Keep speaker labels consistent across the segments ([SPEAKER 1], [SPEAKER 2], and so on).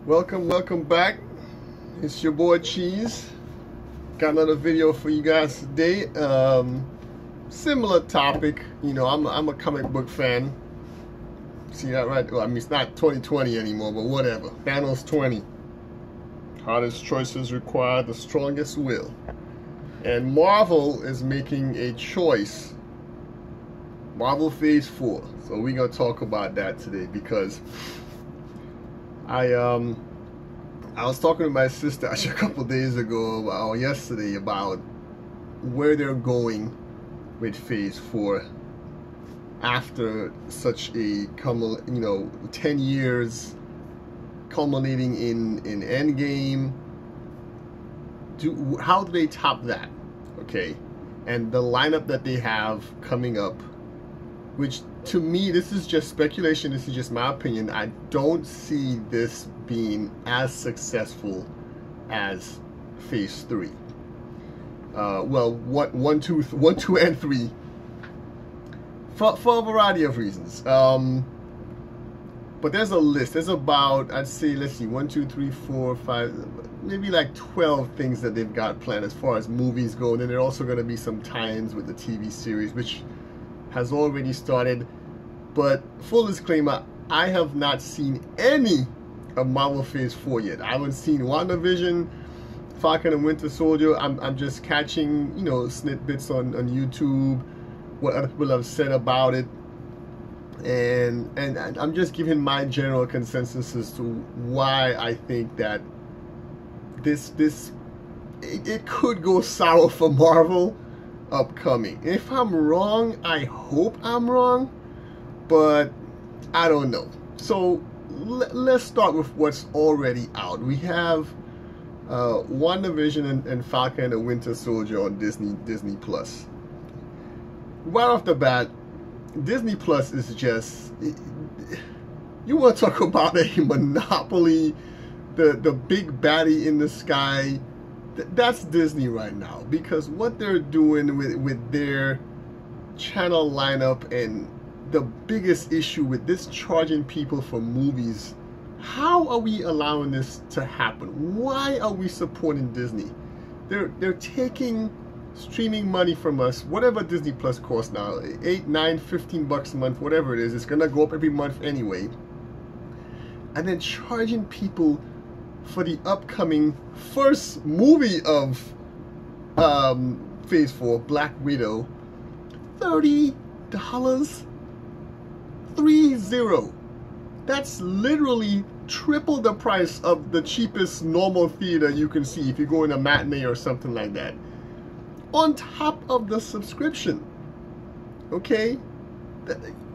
[SPEAKER 1] Welcome back. It's your boy Cheese. Got another video for you guys today. Similar topic. You know, I'm a comic book fan. See that right? Well, I mean, it's not 2020 anymore, but whatever. Thanos 20. Hardest choices require the strongest will. And Marvel is making a choice. Marvel Phase 4. So we're gonna talk about that today because I was talking to my sister actually a couple days ago or yesterday about where they're going with Phase 4 after such a 10 years culminating in Endgame. How do they top that? Okay, and the lineup that they have coming up, which to me, this is just speculation, this is just my opinion. I don't see this being as successful as Phase 3. Well, one, two, and 3, for a variety of reasons. But there's a list. There's about, I'd say, let's see, 1, 2, 3, 4, 5, maybe like 12 things that they've got planned as far as movies go. And then there are also going to be some tie-ins with the TV series, which has already started. But full disclaimer, I have not seen any of Marvel Phase 4 yet. I haven't seen WandaVision, Falcon and Winter Soldier. I'm just catching, snippets on YouTube, what other people have said about it. And I'm just giving my general consensus as to why I think that it could go sour for Marvel upcoming. If I'm wrong, I hope I'm wrong, but I don't know. So let's start with what's already out. We have WandaVision and Falcon and the Winter Soldier on Disney Plus. Right off the bat, Disney Plus is just, you want to talk about a monopoly, the big baddie in the sky. That's Disney right now, because what they're doing with their channel lineup, and the biggest issue with this charging people for movies. How are we allowing this to happen? Why are we supporting Disney? They're taking streaming money from us, whatever Disney Plus costs now, 8, 9, 15 bucks a month, whatever it is. It's gonna go up every month anyway, and then charging people for the upcoming first movie of Phase 4, Black Widow, $30. 30. That's literally triple the price of the cheapest normal theater you can see if you go in a matinee or something like that, on top of the subscription. Okay,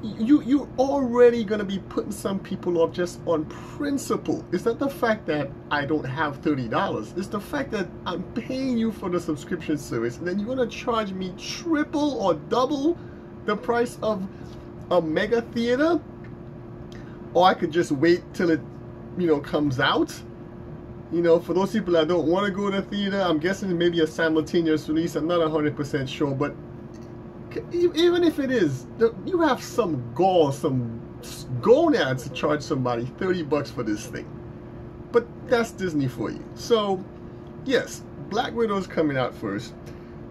[SPEAKER 1] you're already gonna be putting some people off just on principle. It's not the fact that I don't have $30. It's the fact that I'm paying you for the subscription service, and then you're gonna charge me triple or double the price of a mega theater. Or I could just wait till it comes out. For those people that don't want to go to the theater, I'm guessing maybe a simultaneous release. I'm not 100% sure, but even if it is, you have some gall, some gonads to charge somebody $30 for this thing. But that's Disney for you. So yes, Black Widow is coming out first.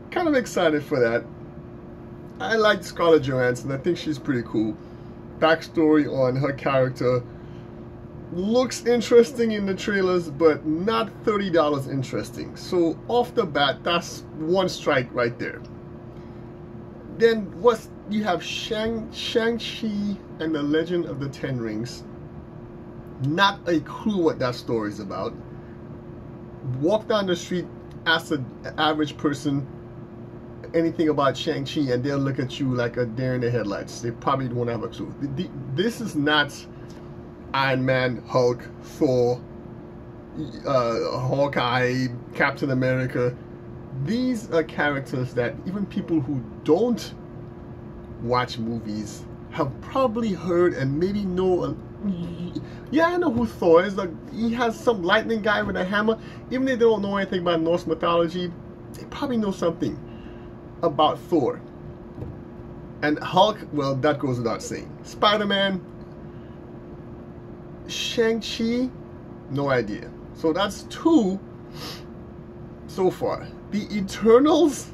[SPEAKER 1] Kind of excited for that. I like Scarlett Johansson. I think she's pretty cool. Backstory on her character looks interesting in the trailers, but not $30 interesting. So off the bat, that's one strike right there. Then you have Shang-Chi and the Legend of the Ten Rings. Not a clue what that story is about. Walk down the street, ask an average person anything about Shang-Chi, and they'll look at you like a deer in the headlights. They probably won't have a clue. This is not Iron Man, Hulk, Thor, Hawkeye, Captain America. These are characters that even people who don't watch movies have probably heard and maybe know. Yeah, I know who Thor is. Like, he has some lightning guy with a hammer. Even if they don't know anything about Norse mythology, they probably know something about Thor. And Hulk, well, that goes without saying. Spider-Man, Shang-Chi, No idea. So that's 2 so far. The Eternals,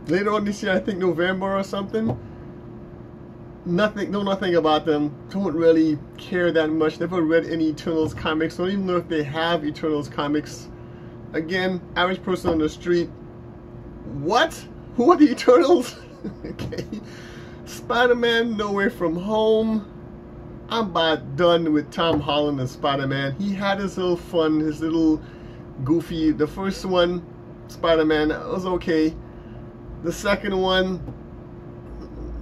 [SPEAKER 1] later on this year, I think November or something. Nothing, know nothing about them. Don't really care that much. Never read any Eternals comics. Don't even know if they have Eternals comics. Again, average person on the street. What? Who are the Eternals? Okay. Spider-Man No Way From Home. I'm about done with Tom Holland and Spider-Man. He had his little fun, his little goofy. The first one, Spider-Man, was okay. The second one,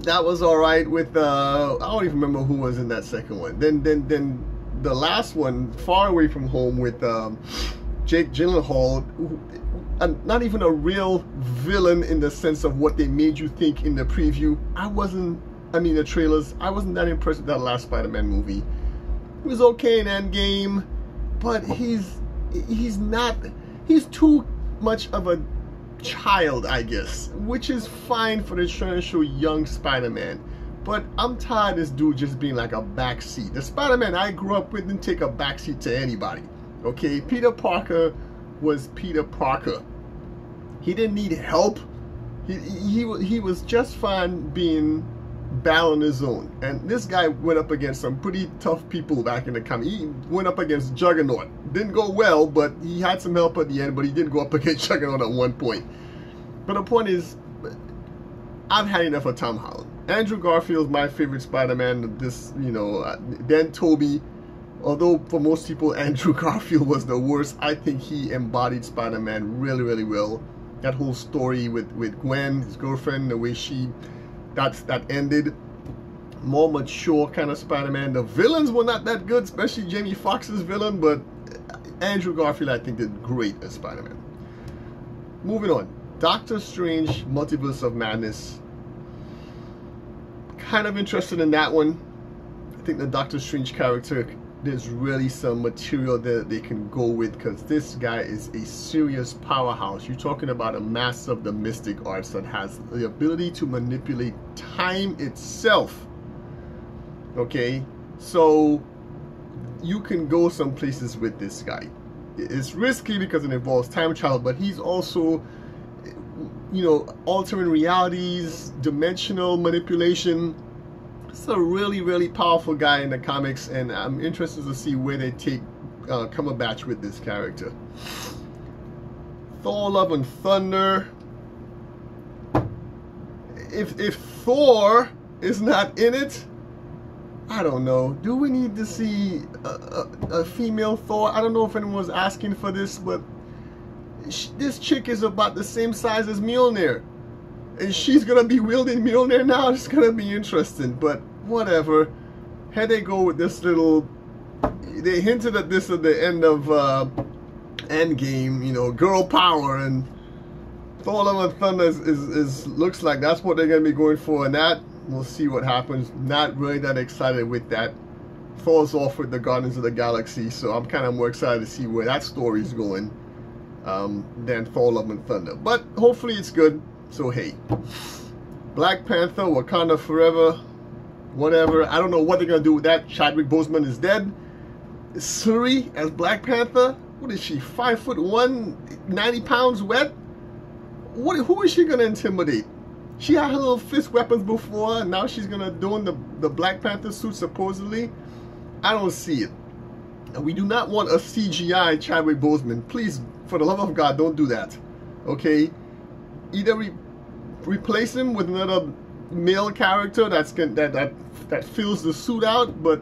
[SPEAKER 1] that was alright with I don't even remember who was in that second one. Then the last one, Far Away From Home, with Jake Gyllenhaal, not even a real villain in the sense of what they made you think in the preview. The trailers, I wasn't that impressed with that last Spider-Man movie. It was okay in Endgame, but he's too much of a child, I guess, which is fine for the trying to show young Spider-Man. But I'm tired of this dude just being like a backseat. The Spider-Man I grew up with didn't take a backseat to anybody. Okay, Peter Parker was Peter Parker. He didn't need help. He was just fine being battle on his own. And this guy went up against some pretty tough people back in the comic. He went up against Juggernaut. Didn't go well, but he had some help at the end, but he did go up against Juggernaut at one point. But the point is, I've had enough of Tom Holland. Andrew Garfield's my favorite Spider-Man. Then Tobey. Although for most people Andrew Garfield was the worst, I think he embodied Spider-Man really, really well. That whole story with Gwen, his girlfriend, the way that ended. More mature kind of Spider-Man. The villains were not that good, especially Jamie Foxx's villain, but Andrew Garfield I think did great as Spider-Man. Moving on. Doctor Strange, Multiverse of Madness. Kind of interested in that one. I think the Doctor Strange character, there's really some material that they can go with, because this guy is a serious powerhouse. You're talking about a master of the mystic arts that has the ability to manipulate time itself. Okay, so you can go some places with this guy. It's risky because it involves time travel, but he's also, altering realities, dimensional manipulation. It's a really, really powerful guy in the comics, and I'm interested to see where they take Cumberbatch with this character. Thor: Love and Thunder. If Thor is not in it, I don't know. Do we need to see a female Thor? I don't know if anyone was asking for this, but this chick is about the same size as Mjolnir. And she's going to be wielding Mjolnir now. It's going to be interesting, but whatever. Here they go with this little... They hinted at this at the end of Endgame, girl power, and Thor: Love and Thunder is looks like that's what they're going to be going for, and that, we'll see what happens. Not really that excited with that. Thor's off with the Guardians of the Galaxy, so I'm kind of more excited to see where that story is going than Thor: Love and Thunder. But hopefully it's good. So hey, Black Panther, Wakanda Forever, whatever. I don't know what they're gonna do with that. Chadwick Boseman is dead. Shuri as Black Panther. What is she? 5'1", 90 pounds wet. Who is she gonna intimidate? She had her little fist weapons before, and now she's gonna don the Black Panther suit supposedly. I don't see it. And we do not want a CGI Chadwick Boseman. Please, for the love of God, don't do that. Okay. Either replace him with another male character that fills the suit out, but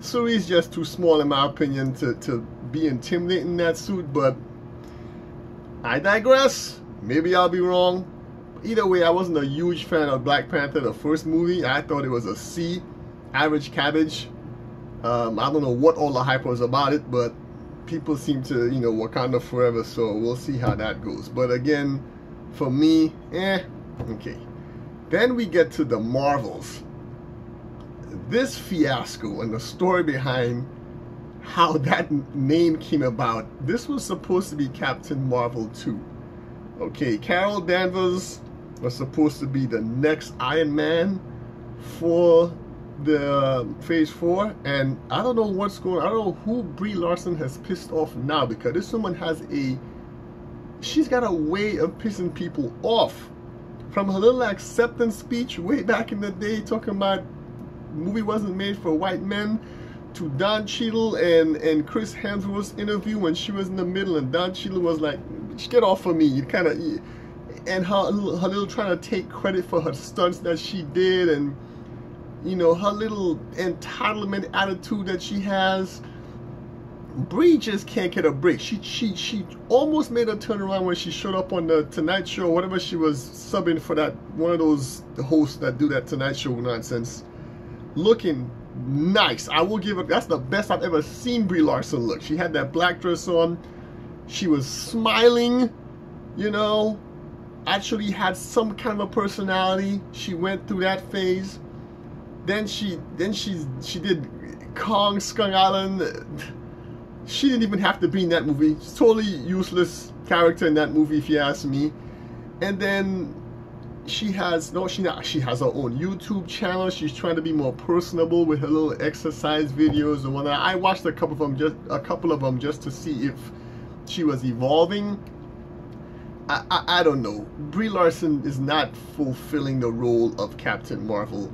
[SPEAKER 1] Shuri is just too small in my opinion to be intimidating in that suit. But I digress. Maybe I'll be wrong. Either way, I wasn't a huge fan of Black Panther, the first movie. I thought it was a C, average cabbage. I don't know what all the hype was about it, but people seem to, Wakanda Forever, so we'll see how that goes. But again, for me, okay. Then we get to the Marvels. This fiasco and the story behind how that name came about. This was supposed to be Captain Marvel 2. Okay, Carol Danvers was supposed to be the next Iron Man for the Phase 4, and I don't know what's going on. I don't know who Brie Larson has pissed off now, because this woman she's got a way of pissing people off. From her little acceptance speech way back in the day, talking about movie wasn't made for white men, to Don Cheadle and Chris Hemsworth's interview when she was in the middle, and Don Cheadle was like, "Get off of me," and her little trying to take credit for her stunts that she did, and you know, her little entitlement attitude that she has. Brie just can't get a break. She almost made a turnaround when she showed up on the Tonight Show, whatever she was subbing for, that one of those hosts that do that Tonight Show nonsense, looking nice. I will give it, that's the best I've ever seen Brie Larson look. She had that black dress on, she was smiling, you know, actually had some kind of a personality. She went through that phase. Then she did Kong Skull Island. She didn't even have to be in that movie. She's totally useless character in that movie, if you ask me. And then she has her own YouTube channel. She's trying to be more personable with her little exercise videos and whatnot. I watched a couple of them just to see if she was evolving. I don't know. Brie Larson is not fulfilling the role of Captain Marvel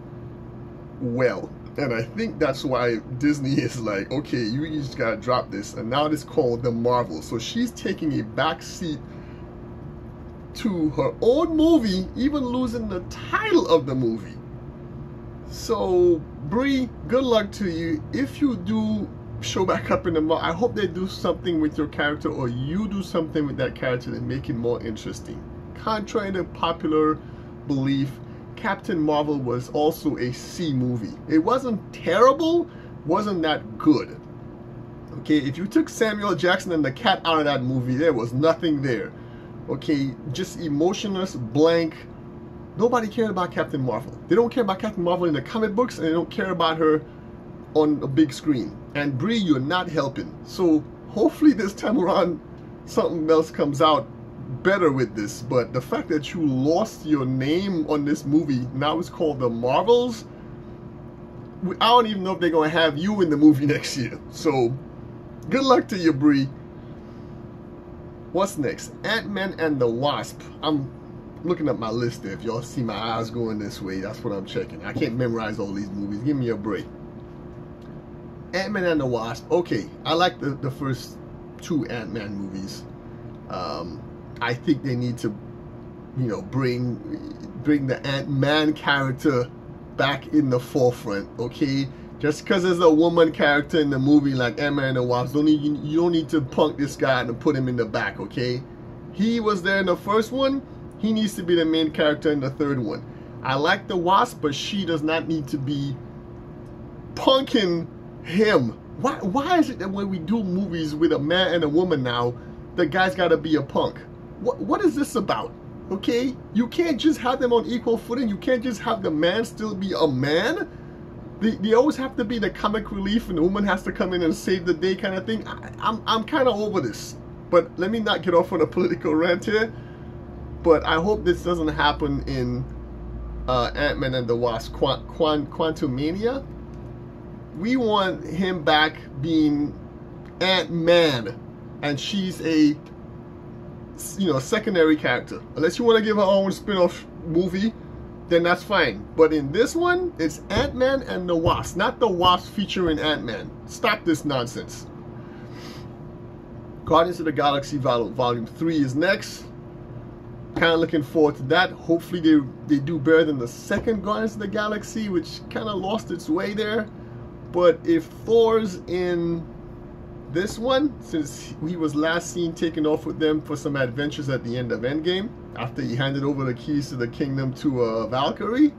[SPEAKER 1] well, and I think that's why Disney is like, okay, you just gotta drop this, and now it's called The Marvel. So she's taking a back seat to her own movie, even losing the title of the movie. So Brie, good luck to you. If you do show back up in the Marvel, I hope they do something with your character, or you do something with that character to make it more interesting. Contrary to popular belief, Captain Marvel was also a C movie. It wasn't terrible, wasn't that good. Okay, if you took Samuel Jackson and the cat out of that movie, there was nothing there. Okay, just emotionless, blank. Nobody cared about Captain Marvel. They don't care about Captain Marvel in the comic books, and they don't care about her on a big screen. And Brie, you're not helping. So hopefully this time around something else comes out better with this. But the fact that you lost your name on this movie, now it's called The Marvels, I don't even know if they're going to have you in the movie next year. So good luck to you, Brie. What's next? Ant-Man and the Wasp. I'm looking at my list there. If y'all see my eyes going this way, that's what I'm checking. I can't memorize all these movies. Give me a break. Ant-Man and the Wasp. Okay, I like the first two Ant-Man movies. I think they need to, you know, bring the Ant-Man character back in the forefront, okay? Just because there's a woman character in the movie like Ant-Man and the Wasp, you don't need to punk this guy and put him in the back, okay? He was there in the first one. He needs to be the main character in the third one. I like the Wasp, but she does not need to be punking him. Why is it that when we do movies with a man and a woman now, the guy's got to be a punk? What is this about? Okay, you can't just have them on equal footing. You can't just have the man still be a man. They always have to be the comic relief, and the woman has to come in and save the day kind of thing. I'm kind of over this. But let me not get off on a political rant here. But I hope this doesn't happen in Ant-Man and the Wasp, Quantumania. We want him back being Ant-Man, and she's a, you know, secondary character. Unless you want to give her own spin-off movie, then that's fine. But in this one, it's Ant-Man and the Wasp, not the Wasp featuring Ant-Man. Stop this nonsense. Guardians of the Galaxy Volume 3 is next. Kind of looking forward to that. Hopefully they do better than the second Guardians of the Galaxy, which kind of lost its way there. But if Thor's in this one, since he was last seen taking off with them for some adventures at the end of Endgame, after he handed over the keys to the kingdom to Valkyrie,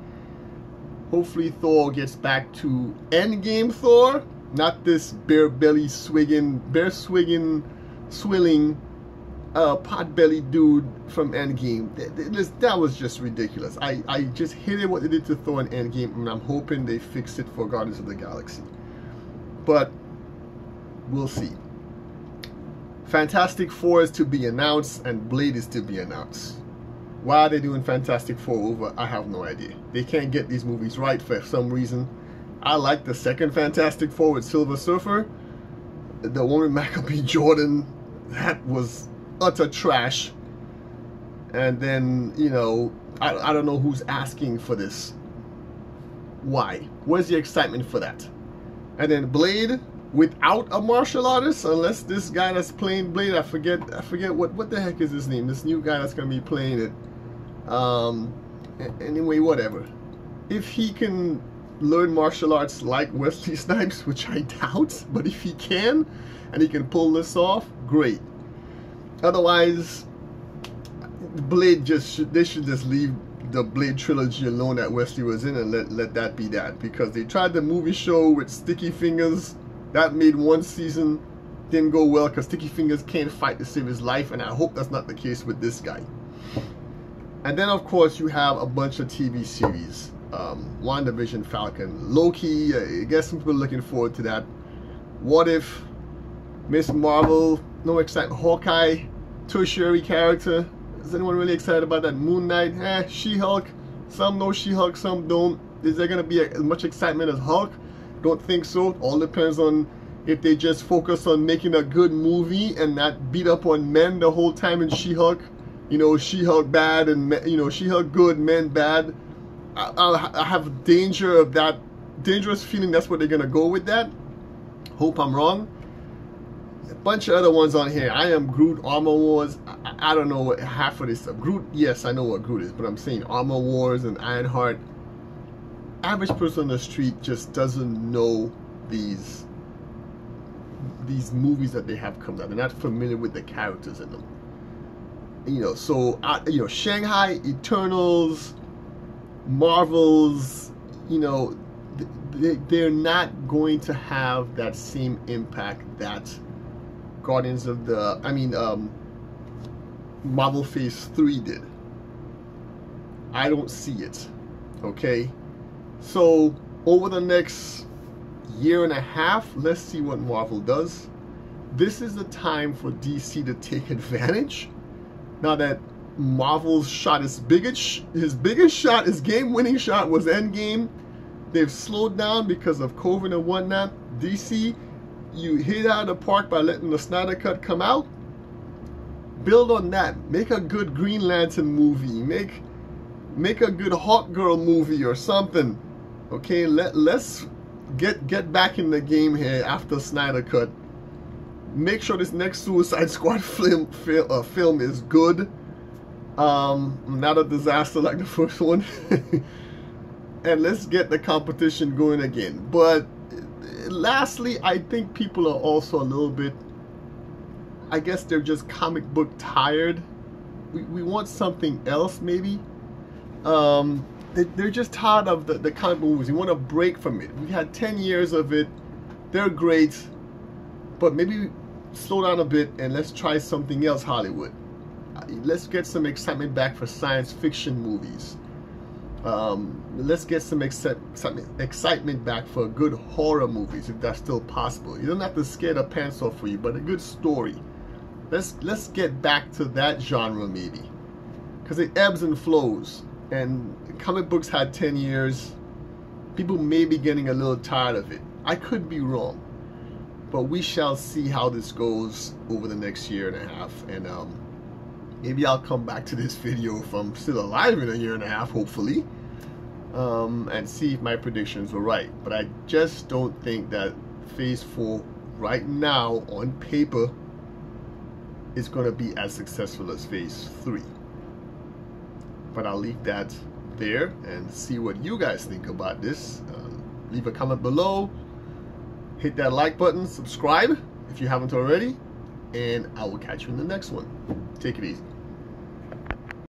[SPEAKER 1] hopefully Thor gets back to Endgame Thor, not this swilling, pot-belly dude from Endgame. That was just ridiculous. I just hated what they did to Thor in Endgame, and I'm hoping they fix it for Guardians of the Galaxy. But we'll see. Fantastic Four is to be announced, and Blade is to be announced. Why are they doing Fantastic Four over? I have no idea. They can't get these movies right for some reason. I like the second Fantastic Four with Silver Surfer. The one with Michael B. Jordan, that was utter trash. And then, you know, I don't know who's asking for this. Why? Where's the excitement for that? And then Blade without a martial artist, unless this guy that's playing Blade, I forget what the heck is his name, this new guy that's gonna be playing it. Anyway, whatever. If he can learn martial arts like Wesley Snipes, which I doubt, but if he can and he can pull this off, great. Otherwise, Blade they should just leave the Blade trilogy alone that Wesley was in and let that be that, because they tried the movie show with Sticky Fingers. That made one season, didn't go well because Sticky Fingers can't fight to save his life, and I hope that's not the case with this guy. And then of course you have a bunch of TV series. WandaVision, Falcon, Loki, I guess some people are looking forward to that. What If, Miss Marvel, no excitement. Hawkeye, tertiary character. Is anyone really excited about that? Moon Knight, She-Hulk, some know She-Hulk, some don't. Is there going to be as much excitement as Hulk? Don't think so. All depends on if they just focus on making a good movie and not beat up on men the whole time in She-Hulk. You know, She-Hulk bad and, you know, She-Hulk good, men bad. I have a dangerous feeling that's what they're going to go with that. Hope I'm wrong. A bunch of other ones on here. I Am Groot, Armor Wars. I don't know what half of this stuff. Groot, yes, I know what Groot is, but I'm saying Armor Wars and Ironheart. Average person on the street just doesn't know these movies that they have come out. They're not familiar with the characters in them. You know, so you know, Shanghai, Eternals, Marvels, you know, they're not going to have that same impact that Guardians of the, Marvel Phase 3 did. I don't see it. Okay? So, over the next year and a half, let's see what Marvel does. This is the time for DC to take advantage. Now that Marvel's shot is his biggest shot, his game-winning shot was Endgame. They've slowed down because of COVID and whatnot. DC, you hit out of the park by letting the Snyder Cut come out. Build on that. Make a good Green Lantern movie. Make a good Hawk Girl movie or something. Okay, let's get back in the game here after Snyder Cut. Make sure this next Suicide Squad film is good. Not a disaster like the first one. And let's get the competition going again. But lastly, I think people are also a little bit, I guess they're just comic book tired. We want something else maybe. They're just tired of the comic book movies. We want a break from it. We had 10 years of it. They're great. But maybe slow down a bit and let's try something else, Hollywood. Let's get some excitement back for science fiction movies. Let's get some excitement back for good horror movies, if that's still possible. You don't have to scare the pants off for you, but a good story. Let's get back to that genre maybe, because it ebbs and flows. And comic books had 10 years. People may be getting a little tired of it. I could be wrong, but we shall see how this goes over the next year and a half. And maybe I'll come back to this video if I'm still alive in a year and a half, hopefully, and see if my predictions were right. But I just don't think that Phase 4 right now on paper is going to be as successful as Phase 3. But I'll leave that there and see what you guys think about this. Leave a comment below, hit that like button, subscribe if you haven't already, and I will catch you in the next one. Take it easy.